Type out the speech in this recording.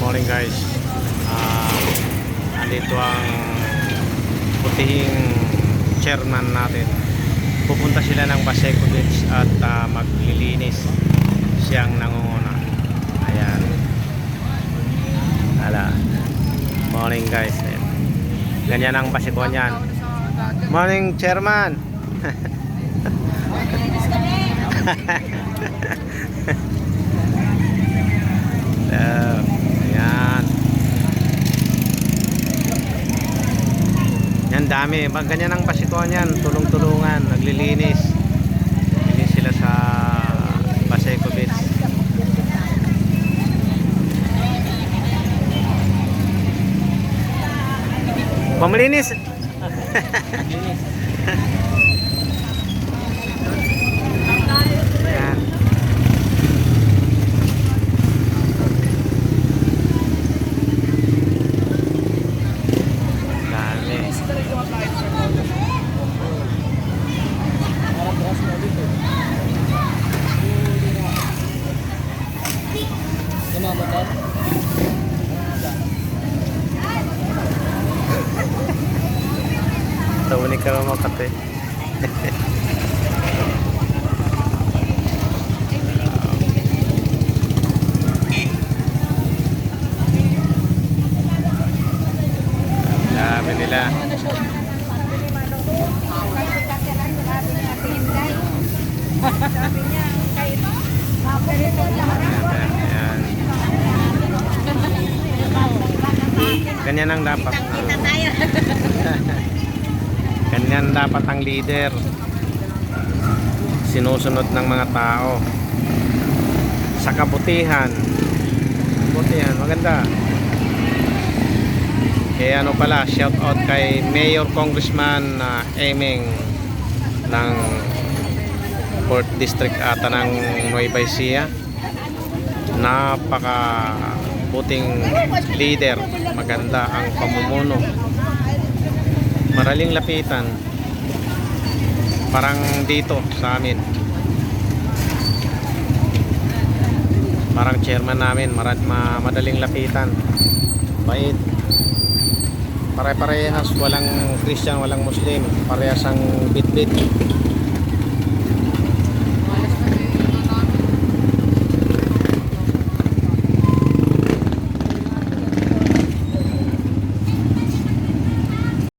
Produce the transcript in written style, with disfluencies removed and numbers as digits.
morning guys. Andito ang putihing chairman natin. Pupunta sila ng Baseco Beach at maglilinis. Siyang nangunguna. Ayan. Hala. Morning guys. Ayan. Ganyan ang Baseco niyan. Morning chairman. Ayan. Yan dami. Ganyan ang pasikuan yan. Tulong-tulungan. Naglilinis. Linis sila sa Baseco Beach. Pamlinis. Ayan. Tawani ka naman kate. Dami nila. Ayan. Ganyan ang dapat. Ganyan dapat ang leader. Sinusunod ng mga tao sa kabutihan. Kabutihan, maganda. Kaya ano pala, shout out kay Mayor Congressman Eming ng 4th District ata ng Nueva Ecija. Napaka buting leader. Maganda ang pamumuno. Maraling lapitan. Parang dito sa amin. Parang chairman namin, madaling lapitan. Bait. Pare-parehas, walang Christian, walang Muslim. Parehas ang bit-bit.